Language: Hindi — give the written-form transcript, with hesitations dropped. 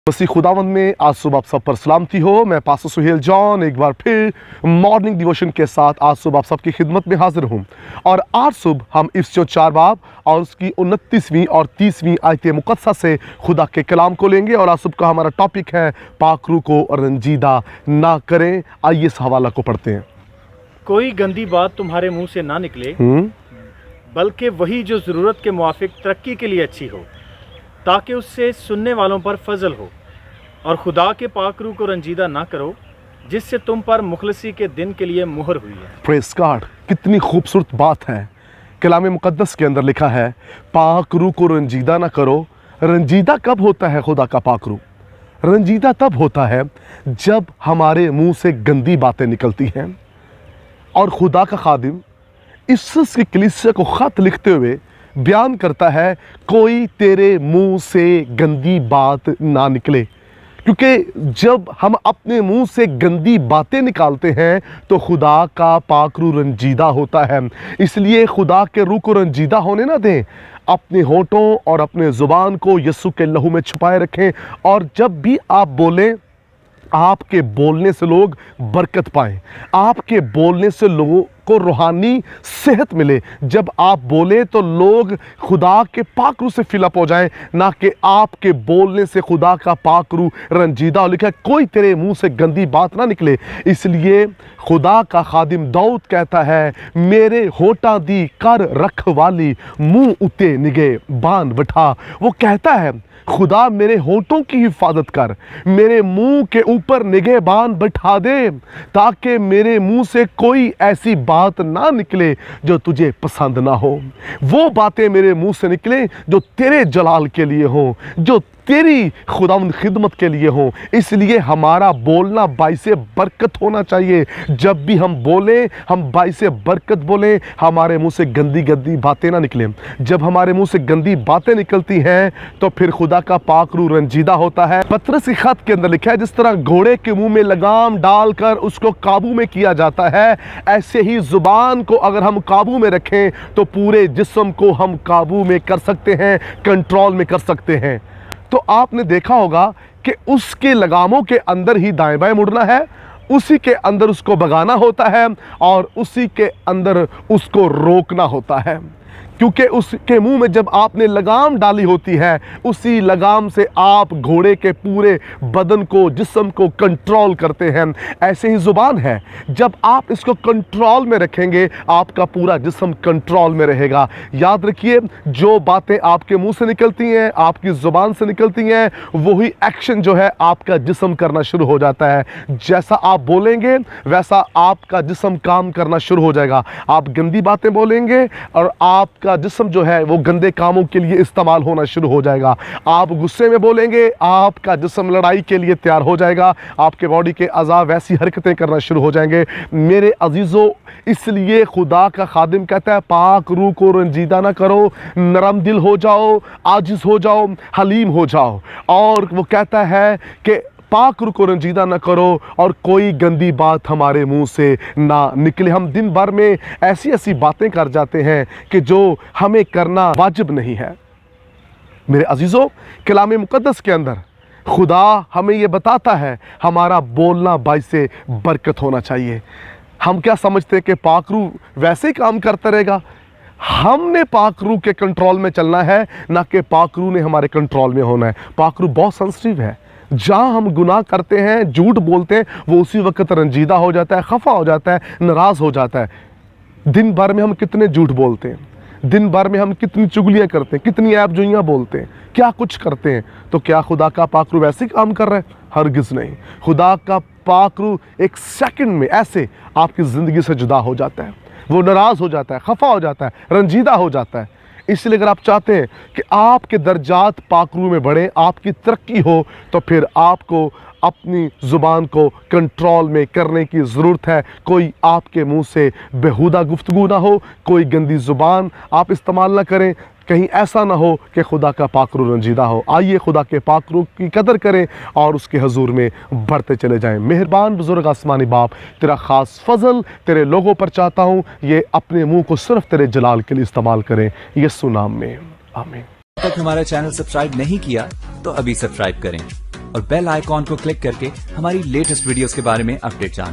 मसीह खुदावंद में आज सुबह आप सब पर सलामती हो। मैं पास्टर सुहेल जॉन एक बार फिर मॉर्निंग डिवोशन के साथ आज सुबह आप सबकी खिदमत में हाजिर हूँ। और आज सुबह हम इफ्सियों 4 बाब और उसकी 29वीं और 30वीं आयत मुक़द्दसा से खुदा के कलाम को लेंगे। और आज सुबह का हमारा टॉपिक है पाक रूह को रंजीदा ना करें। आइए इस हवाला को पढ़ते हैं। कोई गंदी बात तुम्हारे मुंह से ना निकले, बल्कि वही जो ज़रूरत के मुआफिक तरक्की के लिए अच्छी हो, ताकि उससे सुनने वालों पर फजल हो। और खुदा के पाक रूह को रंजीदा ना करो, जिससे तुम पर मुखलसी के दिन के लिए मुहर हुई है। प्रेज़ गॉड, कितनी खूबसूरत बात है। कलाम मुक़द्दस के अंदर लिखा है पाक रूह को रंजीदा ना करो। रंजीदा कब होता है खुदा का पाक रूह? रंजीदा तब होता है जब हमारे मुंह से गंदी बातें निकलती हैं। और खुदा का खादिम इफ्सुस की कलीसिया को ख़त लिखते हुए बयान करता है कोई तेरे मुंह से गंदी बात ना निकले। क्योंकि जब हम अपने मुंह से गंदी बातें निकालते हैं तो खुदा का पाक रूह रंजीदा होता है। इसलिए खुदा के रूह को रंजीदा होने ना दें। अपने होठों और अपने ज़ुबान को यीशु के लहू में छुपाए रखें। और जब भी आप बोलें, आपके बोलने से लोग बरकत पाएं, आपके बोलने से लोगों को रूहानी सेहत मिले। जब आप बोलें तो लोग खुदा के पाक रूह से फिलअप हो जाएं, ना कि आपके बोलने से खुदा का पाक रूह रंजीदा हो। लिखा है कोई तेरे मुंह से गंदी बात ना निकले। इसलिए खुदा का खादिम दाऊद कहता है मेरे होठा दी कर रखवाली, मुंह उते निगे बान बैठा। वो कहता है खुदा मेरे होठों की हिफाजत कर, मेरे मुंह के ऊपर निगहबान बैठा दे, ताकि मेरे मुंह से कोई ऐसी बात ना निकले जो तुझे पसंद ना हो। वो बातें मेरे मुंह से निकले जो तेरे जलाल के लिए हो, जो तेरी खुदावंद खिदमत के लिए हो। इसलिए हमारा बोलना बाइसे बरकत होना चाहिए। जब भी हम बोलें, हम बाइसे बरकत बोलें, हमारे मुंह से गंदी गंदी बातें ना निकलें। जब हमारे मुंह से गंदी बातें निकलती हैं तो फिर खुदा का पाक रूह रंजीदा होता है। पतरस की खत के अंदर लिखा है जिस तरह घोड़े के मुंह में लगाम डालकर उसको काबू में किया जाता है, ऐसे ही जुबान को अगर हम काबू में रखें तो पूरे जिस्म को हम काबू में कर सकते हैं, कंट्रोल में कर सकते हैं। तो आपने देखा होगा कि उसके लगामों के अंदर ही दाएं बाएं मुड़ना है, उसी के अंदर उसको भगाना होता है और उसी के अंदर उसको रोकना होता है। क्योंकि उसके मुंह में जब आपने लगाम डाली होती है, उसी लगाम से आप घोड़े के पूरे बदन को, जिस्म को कंट्रोल करते हैं। ऐसे ही ज़ुबान है, जब आप इसको कंट्रोल में रखेंगे आपका पूरा जिस्म कंट्रोल में रहेगा। याद रखिए जो बातें आपके मुंह से निकलती हैं, आपकी ज़ुबान से निकलती हैं, वही एक्शन जो है आपका जिस्म करना शुरू हो जाता है। जैसा आप बोलेंगे वैसा आपका जिस्म काम करना शुरू हो जाएगा। आप गंदी बातें बोलेंगे और आपका जिस्म जो है वो गंदे कामों के लिए इस्तेमाल होना शुरू हो जाएगा। आप गुस्से में बोलेंगे, आपका जिस्म लड़ाई के लिए तैयार हो जाएगा। आपके बॉडी के अज़ा वैसी हरकतें करना शुरू हो जाएंगे। मेरे अजीज़ों, इसलिए खुदा का खादिम कहता है पाक रूह को रंजीदा ना करो, नरम दिल हो जाओ, आजिज़ हो जाओ, हलीम हो जाओ। और वो कहता है कि पाक रूह को रंजीदा ना करो और कोई गंदी बात हमारे मुंह से ना निकले। हम दिन भर में ऐसी ऐसी बातें कर जाते हैं कि जो हमें करना वाजिब नहीं है। मेरे अजीज़ों, कलाम मुक़द्दस के अंदर खुदा हमें ये बताता है हमारा बोलना बाइसे बरकत होना चाहिए। हम क्या समझते हैं कि पाक रूह वैसे ही काम करता रहेगा? हमने पाक रूह के कंट्रोल में चलना है, ना कि पाक रूह ने हमारे कंट्रोल में होना है। पाक रूह बहुत सेंसिटिव है। जहाँ हम गुनाह करते हैं, झूठ बोलते हैं, वो उसी वक्त रंजीदा हो जाता है, खफा हो जाता है, नाराज़ हो जाता है। दिन भर में हम कितने झूठ बोलते हैं, दिन भर में हम कितनी चुगलियाँ करते हैं, कितनी ऐबजुइयाँ बोलते हैं, क्या कुछ करते हैं। तो क्या खुदा का पाक रूह वैसे काम कर रहा है? हरगिज़ नहीं। खुदा का पाक रूह एक सेकंड में ऐसे आपकी ज़िंदगी से जुदा हो जाता है। वो नाराज़ हो जाता है, खफा हो जाता है, रंजीदा हो जाता है। इसलिए अगर आप चाहते हैं कि आपके दर्जात पाक रूह में बढ़े, आपकी तरक्की हो, तो फिर आपको अपनी ज़ुबान को कंट्रोल में करने की ज़रूरत है। कोई आपके मुंह से बेहुदा गुफ्तगू ना हो, कोई गंदी ज़ुबान आप इस्तेमाल ना करें। कहीं ऐसा ना हो कि खुदा का पाक रूह रंजीदा हो। आइए खुदा के पाक रूह की कदर करें और उसके हजूर में बढ़ते चले जाएं। मेहरबान बुजुर्ग आसमानी बाप, तेरा ख़ास फजल तेरे लोगों पर चाहता हूँ, ये अपने मुंह को सिर्फ तेरे जलाल के लिए इस्तेमाल करें। यीशु नाम में आमीन। अब तक हमारा चैनल सब्सक्राइब नहीं किया तो अभी सब्सक्राइब करें और बेल आइकॉन को क्लिक करके हमारी लेटेस्ट वीडियोस के बारे में अपडेट जानें।